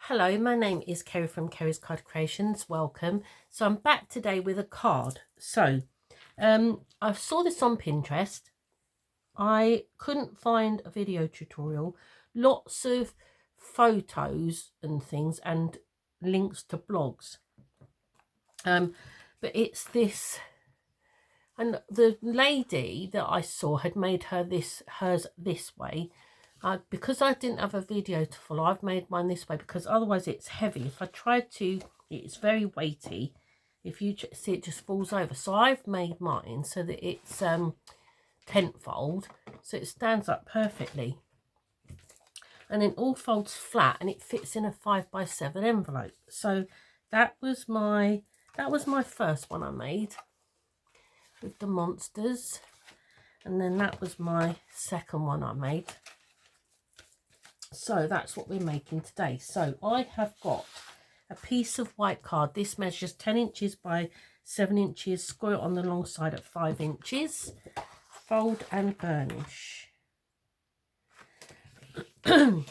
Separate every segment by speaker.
Speaker 1: Hello, my name is Kerry from Kerry's Card Creations. Welcome. So I'm back today with a card. So I saw this on Pinterest. I couldn't find a video tutorial. Lots of photos and things and links to blogs. But it's this, and the lady that I saw had made hers this way. Because I didn't have a video to follow, I've made mine this way because otherwise it's heavy. If I try to, it's very weighty. If you see, it just falls over. So I've made mine so that it's tenfold, so it stands up perfectly. And then all folds flat and it fits in a 5x7 envelope. So that was my first one I made with the monsters. And then that was my second one I made. So that's what we're making today. So I have got a piece of white card. This measures 10 inches by 7 inches. Score it on the long side at 5 inches. Fold and burnish. Right,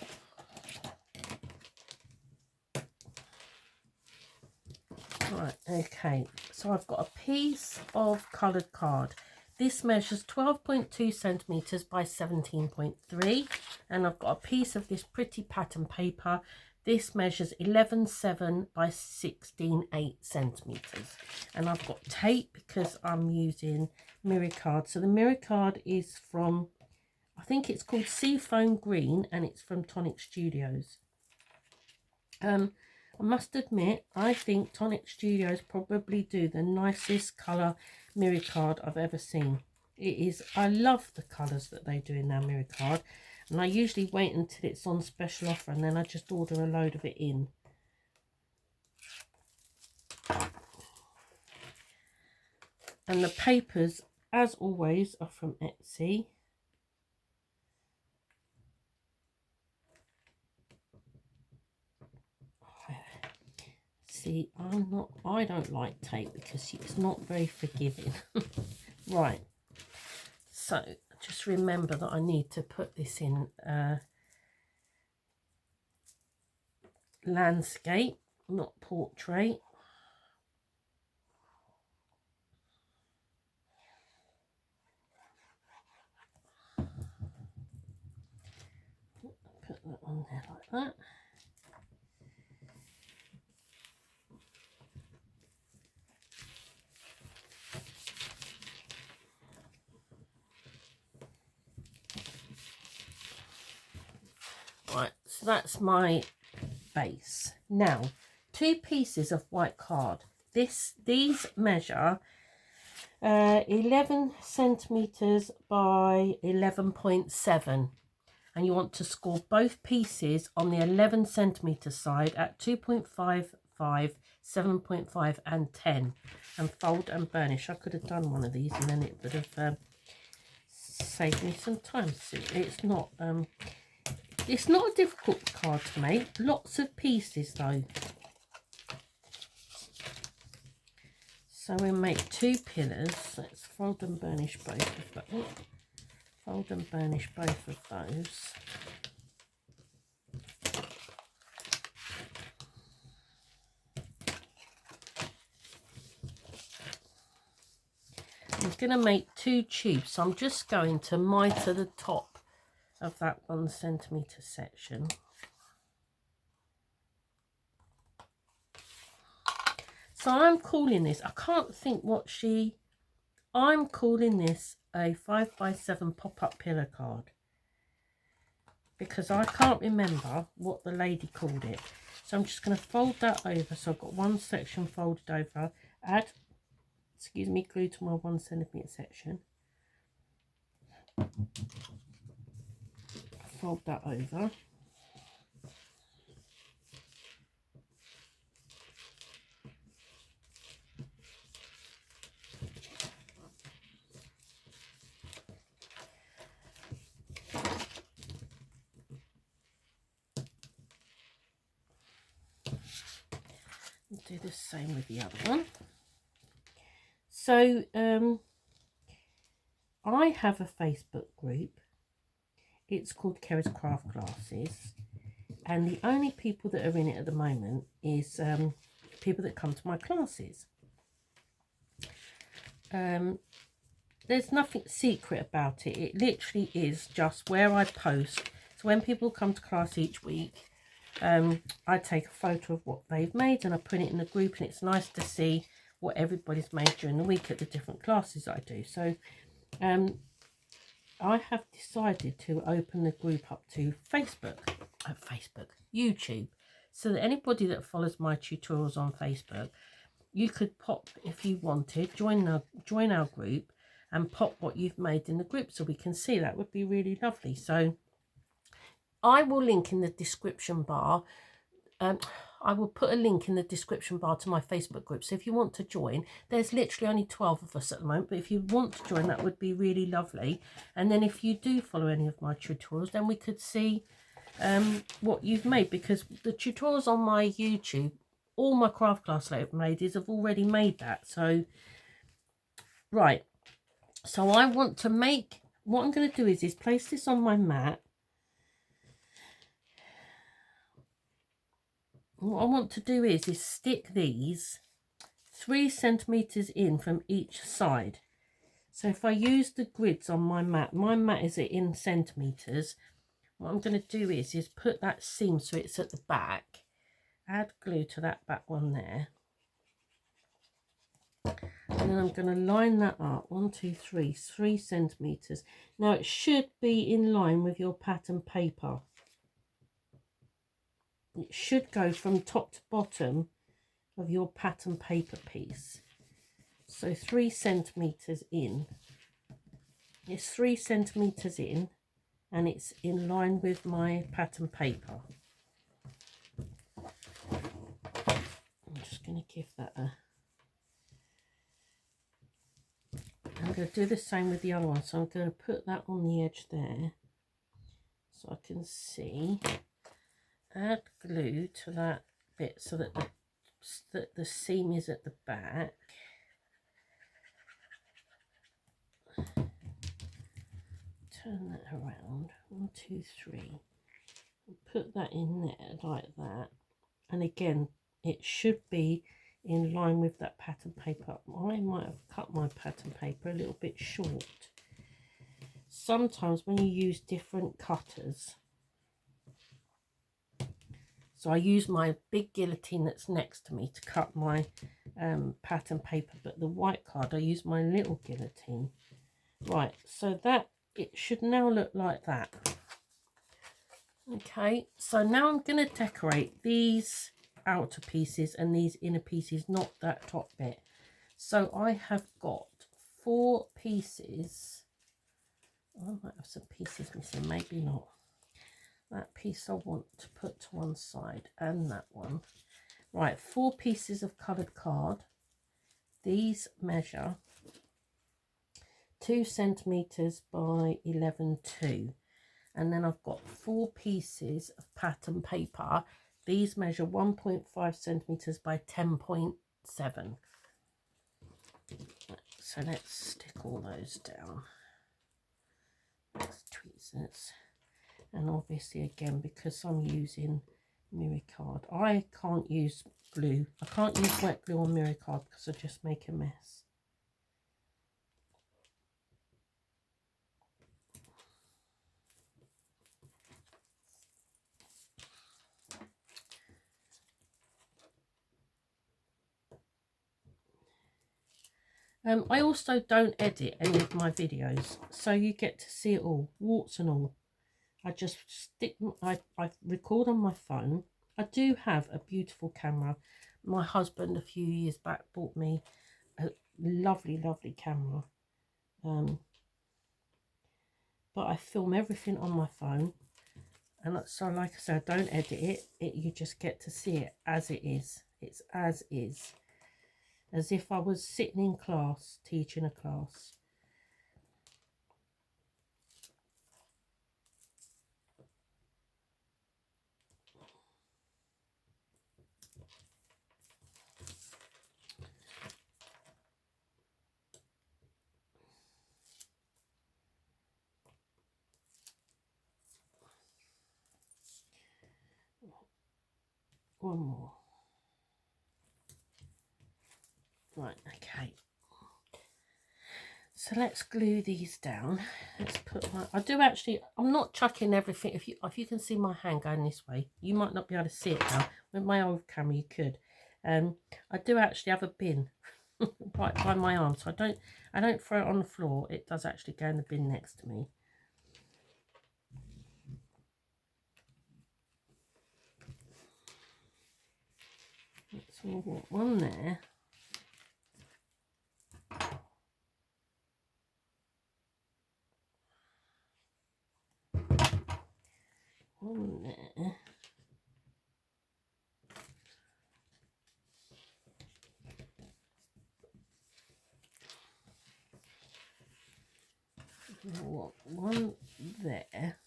Speaker 1: okay. So I've got a piece of coloured card. This measures 12.2 centimetres by 17.3, and I've got a piece of this pretty pattern paper. This measures 11.7 by 16.8 centimetres, and I've got tape because I'm using mirror card. So the mirror card is from, I think it's called Seafoam Green, and it's from Tonic Studios. I must admit, I think Tonic Studios probably do the nicest colour mirror card I've ever seen. It is, I love the colours that they do in their mirror card, and I usually wait until it's on special offer and then I just order a load of it in. And the papers, as always, are from Etsy. See, I don't like tape because it's not very forgiving. Right, so just remember that I need to put this in landscape, not portrait. Put that on there like that. Right, so that's my base. Now, 2 pieces of white card. These measure 11 centimetres by 11.7, and you want to score both pieces on the 11 centimetre side at 2.55, 7.5 and 10, and fold and burnish. I could have done one of these and then it would have saved me some time. So it's not a difficult card to make. Lots of pieces though. So we'll make 2 pillars. Let's fold and burnish both of those. Fold and burnish both of those. I'm going to make 2 tubes. So I'm just going to mitre the top of that 1 centimetre section. So I'm calling this, I can't think what I'm calling this a 5x7 pop-up pillar card, because I can't remember what the lady called it. So I'm just going to fold that over. So I've got 1 section folded over, add, excuse me, glue to my 1 centimetre section. Fold that over. Do the same with the other one. So I have a Facebook group. It's called Kerry's Craft Classes, and the only people that are in it at the moment is people that come to my classes. There's nothing secret about it. It literally is just where I post. So when people come to class each week, I take a photo of what they've made and I put it in the group, and it's nice to see what everybody's made during the week at the different classes I do. So I have decided to open the group up to YouTube, so that anybody that follows my tutorials on Facebook, you could pop, if you wanted, join our group and pop what you've made in the group so we can see. That would be really lovely. So I will link in the description bar. I will put a link in the description bar to my Facebook group. So if you want to join, there's literally only 12 of us at the moment. But if you want to join, that would be really lovely. And then if you do follow any of my tutorials, then we could see what you've made. Because the tutorials on my YouTube, all my craft class ladies have already made that. So, right. So I want to make, what I'm going to do is place this on my mat. What I want to do is stick these 3 centimeters in from each side. So if I use the grids on my mat is in centimeters. What I'm going to do is put that seam so it's at the back. Add glue to that back one there. And then I'm going to line that up. 1, 2, 3, 3 centimeters. Now it should be in line with your pattern paper. It should go from top to bottom of your pattern paper piece. So 3 centimeters in. It's 3 centimeters in, and it's in line with my pattern paper. I'm just going to give that a... I'm going to do the same with the other one. So I'm going to put that on the edge there so I can see. Add glue to that bit so that the seam is at the back. Turn that around. 1, 2, 3. Put that in there like that. And again, it should be in line with that pattern paper. I might have cut my pattern paper a little bit short. Sometimes when you use different cutters, so I use my big guillotine that's next to me to cut my pattern paper, but the white card I use my little guillotine. Right, so that it should now look like that. Okay, so now I'm going to decorate these outer pieces and these inner pieces, not that top bit. So I have got 4 pieces. I might have some pieces missing, maybe not. That piece I want to put to one side, and that one. Right, 4 pieces of coloured card. These measure 2 centimeters by 11.2. And then I've got 4 pieces of pattern paper. These measure 1.5 centimeters by 10.7. So let's stick all those down. That's tweezers. And obviously again, because I'm using mirror card, I can't use glue. I can't use wet glue on mirror card because I just make a mess. I also don't edit any of my videos, so you get to see it all, warts and all. I just stick, I record on my phone. I do have a beautiful camera. My husband a few years back bought me a lovely, lovely camera. But I film everything on my phone. And so, like I said, I don't edit it. You just get to see it as it is. It's as is. As if I was sitting in class, teaching a class. one more. Right, okay. So let's glue these down. Let's put my, I'm not chucking everything. If you can see my hand going this way, you might not be able to see it now. With my old camera you could. I do actually have a bin right by my arm, so I don't throw it on the floor. It does actually go in the bin next to me. So we'll want one there. One there. We'll want one there.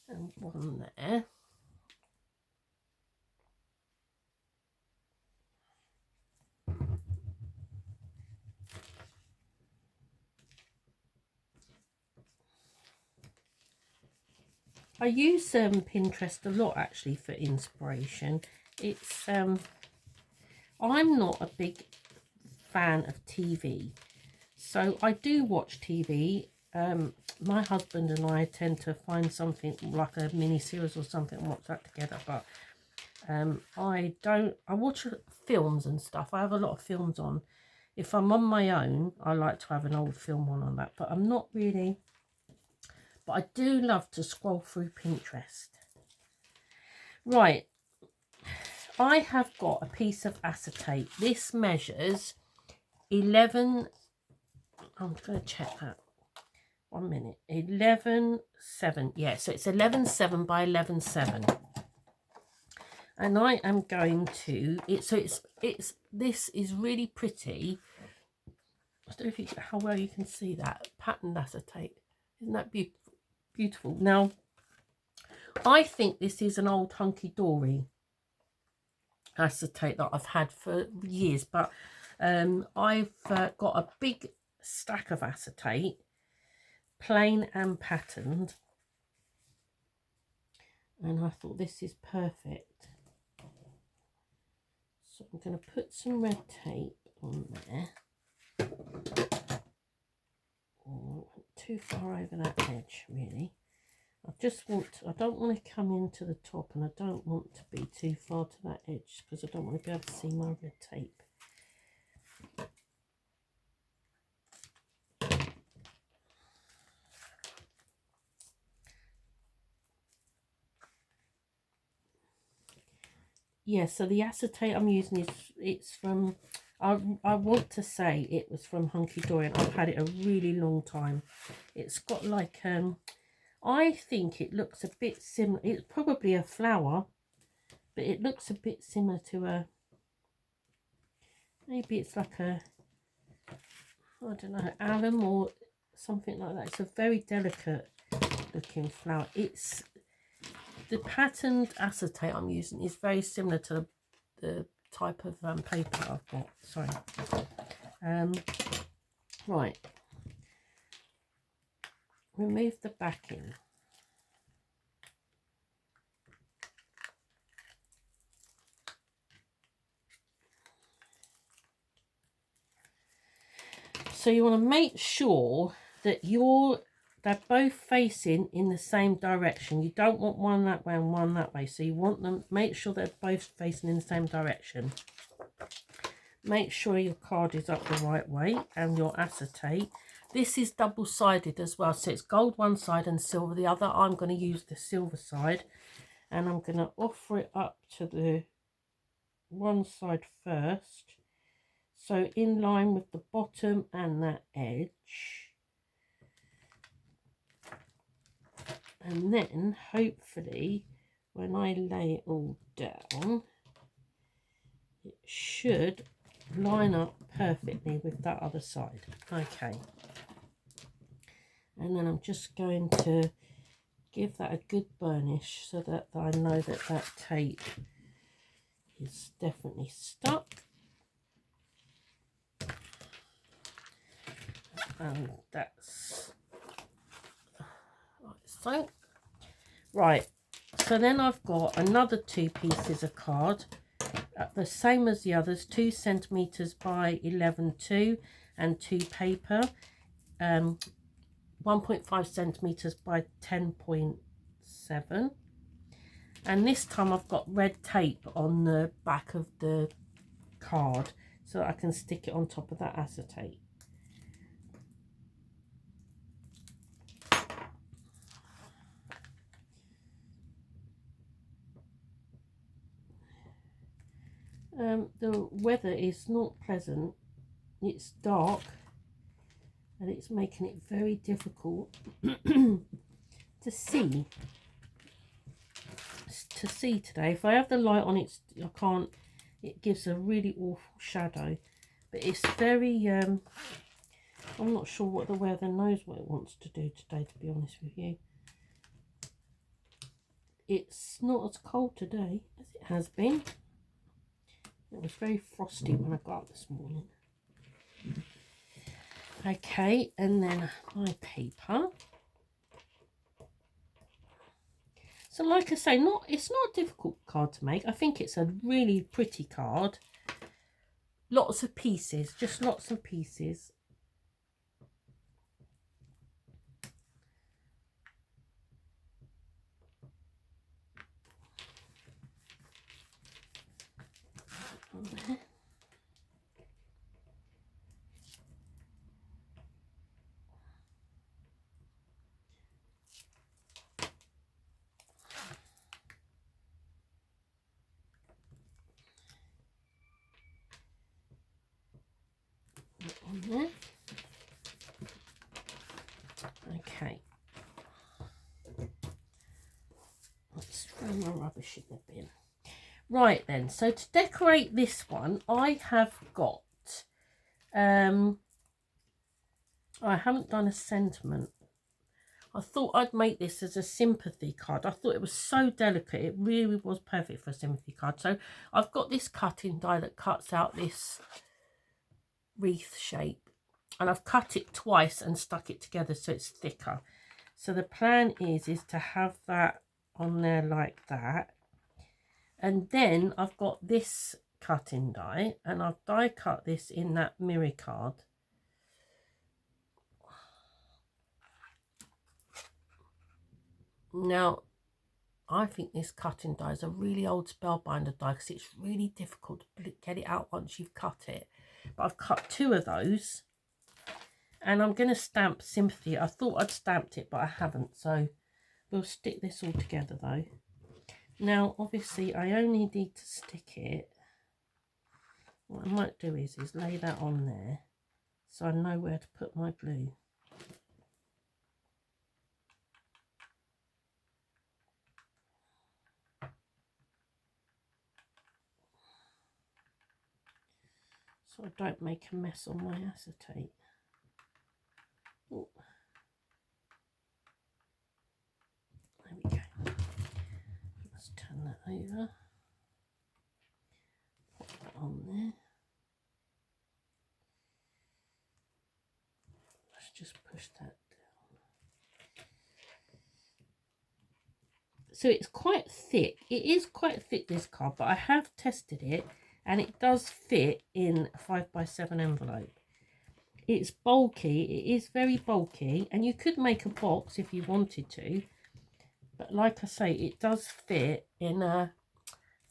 Speaker 1: And one there. I use Pinterest a lot actually for inspiration. It's I'm not a big fan of TV, so I do watch TV. My husband and I tend to find something like a mini series or something and watch that together, but I watch films and stuff. I have a lot of films on. If I'm on my own, I like to have an old film on that, but I'm not really. But I do love to scroll through Pinterest. Right, I have got a piece of acetate. This measures 11, I'm going to check that. 1 minute. 11.7. Yeah, so it's 11.7 by 11.7. And I am going to, this is really pretty. I don't know how well you can see that. Patterned acetate. Isn't that beautiful? Now, I think this is an old hunky-dory acetate that I've had for years, but I've got a big stack of acetate, plain and patterned, and I thought this is perfect. So I'm going to put some red tape on there. Oh, too far over that edge, really. I don't want to come into the top, and I don't want to be too far to that edge because I don't want to be able to see my red tape. Yeah, so the acetate I'm using it's from, I want to say it was from Hunky Dory, and I've had it a really long time. It's got like, I think it looks a bit similar, it's probably a flower, but it looks a bit similar to a, maybe it's like a, I don't know, alum or something like that. It's a very delicate looking flower. It's, the patterned acetate I'm using is very similar to the type of paper I've got. Sorry. Right. Remove the backing. So you want to make sure that they're both facing in the same direction. You don't want one that way and one that way. So you want them, make sure they're both facing in the same direction. Make sure your card is up the right way and your acetate. This is double-sided as well. So it's gold one side and silver the other. I'm going to use the silver side. And I'm going to offer it up to the one side first. So in line with the bottom and that edge. And then hopefully when I lay it all down, it should line up perfectly with that other side. Okay. And then I'm just going to give that a good burnish so that I know that that tape is definitely stuck. And that's like so. Right, so then I've got another 2 pieces of card, the same as the others, 2 centimeters by 11.2 and 2 paper, 1.5 centimeters by 10.7. And this time I've got red tape on the back of the card so that I can stick it on top of that acetate. The weather is not pleasant, it's dark and it's making it very difficult to see today. If I have the light on, I can't, it gives a really awful shadow, but it's very I'm not sure what the weather knows what it wants to do today, to be honest with you. It's not as cold today as it has been. It was very frosty when I got up this morning. Okay, and then my paper. So like I say, it's not a difficult card to make. I think it's a really pretty card. Lots of pieces, just lots of pieces. On there. Okay. Let's throw my rubbish in the bin. Right then, so to decorate this one, I have got, I haven't done a sentiment. I thought I'd make this as a sympathy card. I thought it was so delicate. It really was perfect for a sympathy card. So I've got this cutting die that cuts out this wreath shape. And I've cut it twice and stuck it together so it's thicker. So the plan is to have that on there like that. And then I've got this cutting die and I've die cut this in that mirror card. Now, I think this cutting die is a really old spellbinder die because it's really difficult to get it out once you've cut it. But I've cut 2 of those and I'm going to stamp sympathy. I thought I'd stamped it, but I haven't. So we'll stick this all together though. Now, obviously, I only need to stick it. What I might do is lay that on there so I know where to put my glue. So I don't make a mess on my acetate. Ooh. There we go. Let's turn that over. Pop that on there. Let's just push that down. So it's quite thick. It is quite thick, this card, but I have tested it and it does fit in a 5x7 envelope. It's bulky, it is very bulky, and you could make a box if you wanted to, but like I say, it does fit in a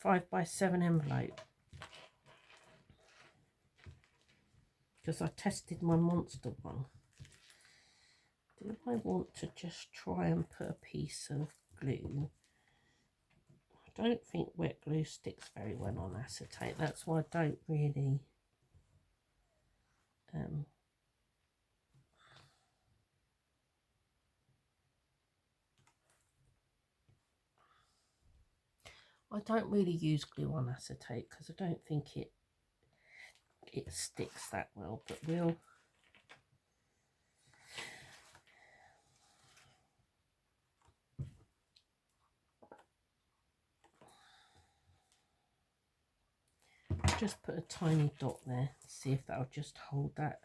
Speaker 1: 5x7 envelope because I tested my monster one. Do I want to just try and put a piece of glue? I don't think wet glue sticks very well on acetate, that's why I don't really use glue on acetate because I don't think it sticks that well, but we'll just put a tiny dot there, see if that'll just hold that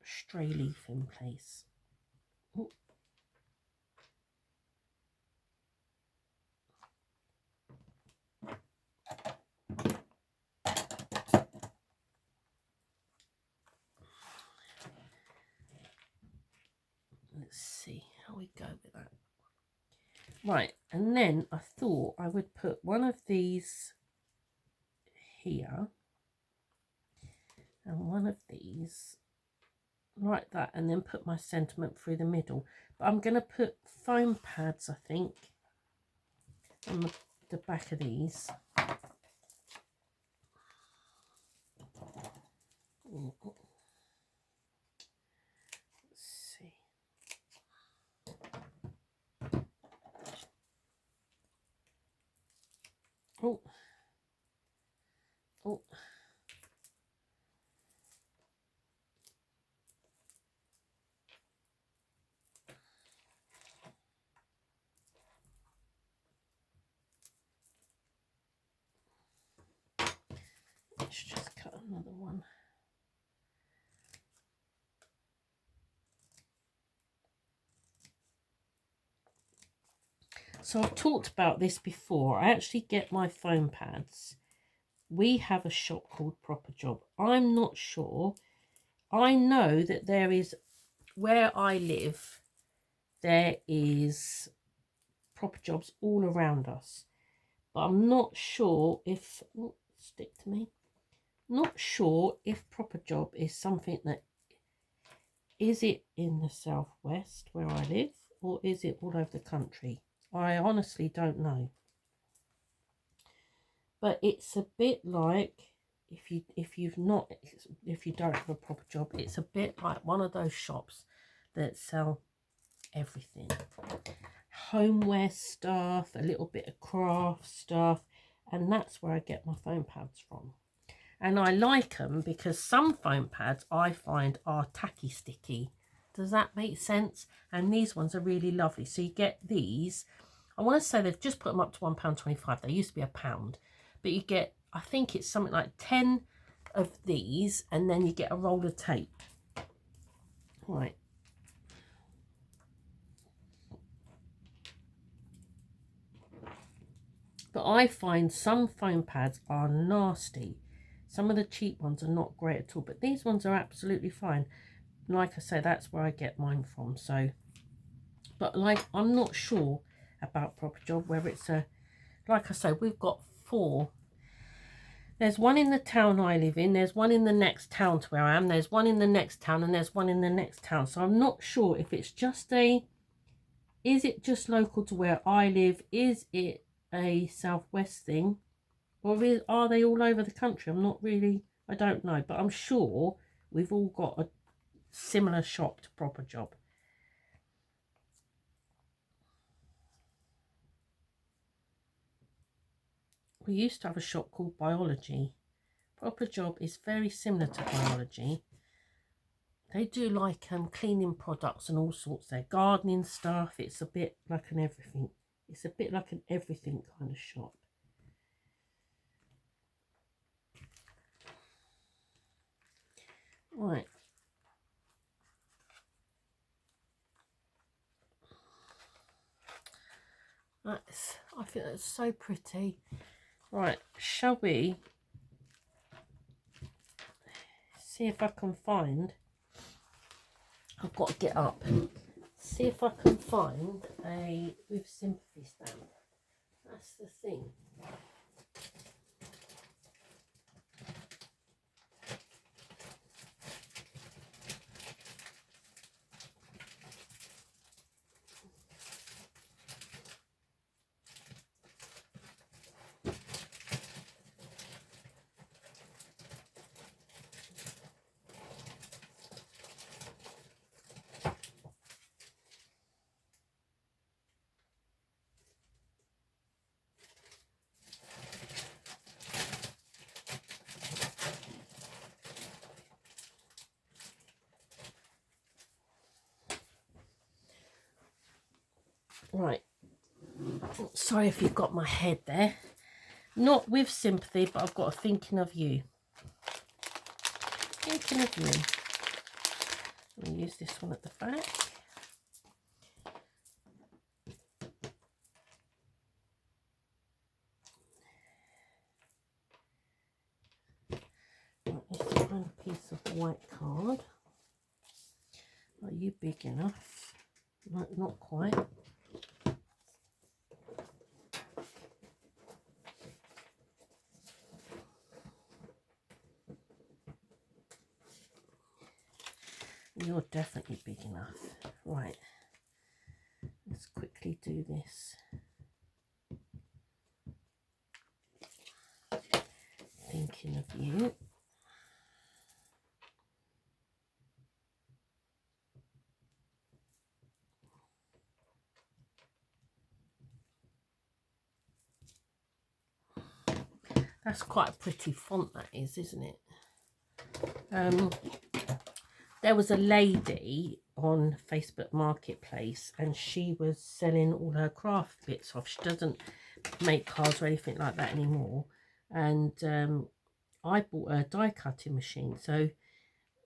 Speaker 1: stray leaf in place. Ooh. Let's see how we go with that. Right, and then I thought I would put one of these here and one of these like that, and then put my sentiment through the middle. But I'm going to put foam pads, I think, on the back of these. Let's see. Oh. Oh. Let's just cut another one. So I've talked about this before. I actually get my foam pads. We have a shop called Proper Job. I'm not sure. I know that there is, where I live, there is Proper Jobs all around us. But I'm not sure if, oh, stick to me. Not sure if Proper Job is something that, is it in the southwest where I live, or is it all over the country? I honestly don't know. But it's a bit like, if you don't have a Proper Job, it's a bit like one of those shops that sell everything. Homeware stuff, a little bit of craft stuff, and that's where I get my foam pads from. And I like them because some foam pads I find are tacky sticky. Does that make sense? And these ones are really lovely. So you get these. I want to say they've just put them up to £1.25. They used to be £1. But you get, I think it's something like 10 of these, and then you get a roll of tape. Right. But I find some foam pads are nasty. Some of the cheap ones are not great at all, but these ones are absolutely fine. Like I say, that's where I get mine from. So, but like, I'm not sure about Proper Job, whether it's a, like I say, we've got 4. There's one in the town I live in, there's one in the next town to where I am, there's one in the next town, and there's one in the next town. So I'm not sure if it's just a, is it just local to where I live? Is it a southwest thing? Or are they all over the country? I'm not really, I don't know. But I'm sure we've all got a similar shop to Proper Job. We used to have a shop called Biology. Proper Job is very similar to Biology. They do like cleaning products and all sorts there. Gardening stuff. It's a bit like an everything. It's a bit like an everything kind of shop. Right. I think that's so pretty. Right, shall we see if I can find, I've got to get up, see if I can find a with sympathy stamp. That's the thing. Right, sorry if you've got my head there. Not with sympathy, but I've got a thinking of you. Thinking of you. I'm going to use this one at the back. Right, let's find a piece of white card. Are you big enough? No, not quite. You're definitely big enough. Right, let's quickly do this. Thinking of you. That's quite a pretty font, that is, isn't it? There was a lady on Facebook Marketplace and she was selling all her craft bits off. She doesn't make cards or anything like that anymore. And I bought her a die cutting machine. So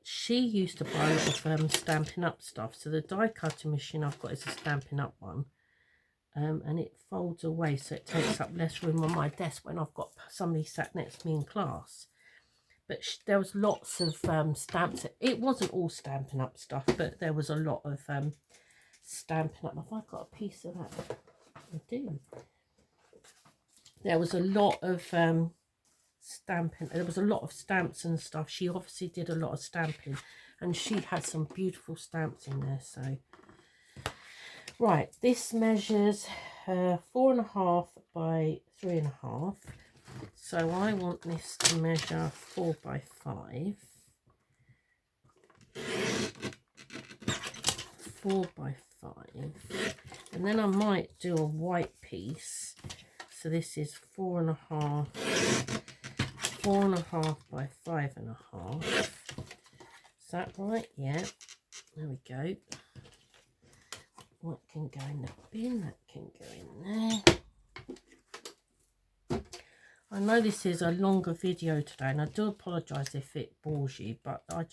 Speaker 1: she used to buy a lot of Stampin' Up stuff. So the die cutting machine I've got is a Stampin' Up one. And it folds away, so it takes up less room on my desk when I've got somebody sat next to me in class. But there was lots of stamps. It wasn't all Stampin' Up stuff, but there was a lot of Stampin' Up. Have I got a piece of that? I do. There was a lot of stamping. There was a lot of stamps and stuff. She obviously did a lot of stamping, and she had some beautiful stamps in there. So, right, this measures 4.5 by 3.5. So I want this to measure 4 by 5. 4 by 5. And then I might do a white piece. So this is 4.5. 4.5 by 5.5. Is that right? Yeah. There we go. What can go in the bin? That can go in there. I know this is a longer video today, and I do apologise if it bores you, but I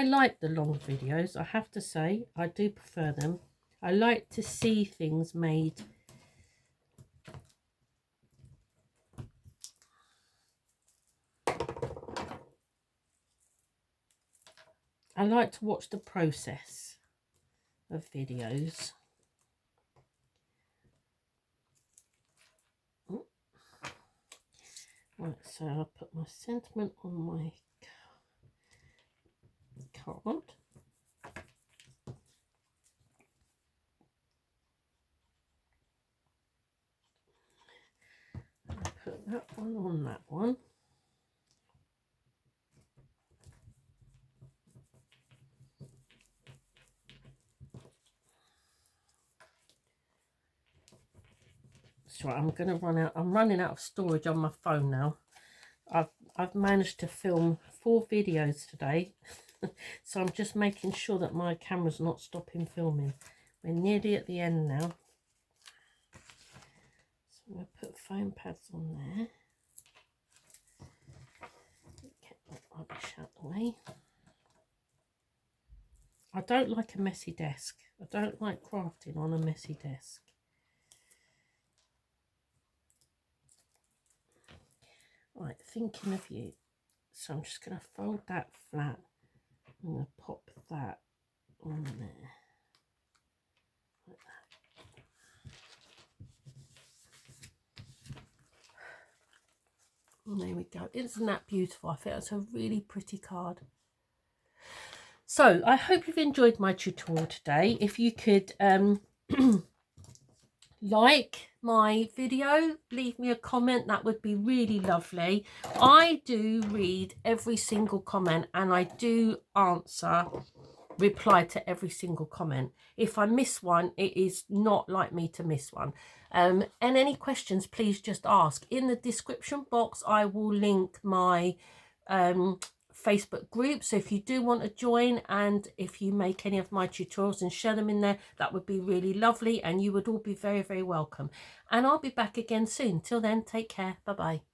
Speaker 1: like the long videos, I have to say. I do prefer them. I like to see things made. I like to watch the process of videos. Right, so I'll put my sentiment on my card. I'll put that one on that one. So I'm going to run out. I'm running out of storage on my phone now. I've managed to film 4 videos today. So I'm just making sure that my camera's not stopping filming. We're nearly at the end now. So I'm going to put foam pads on there. Get that rubbish out the way. I don't like a messy desk. I don't like crafting on a messy desk. Right, thinking of you. So I'm just going to fold that flat. I'm going to pop that on there. Like that. And there we go. Isn't that beautiful? I think that's a really pretty card. So I hope you've enjoyed my tutorial today. If you could like my video, leave me a comment, that would be really lovely. I do read every single comment, and I do reply to every single comment. If I miss one, it is not like me to miss one. And any questions, please just ask. In the description box I will link my Facebook group, so if you do want to join, and if you make any of my tutorials and share them in there, that would be really lovely, and you would all be very, very welcome. And I'll be back again soon. Till then, take care. Bye bye.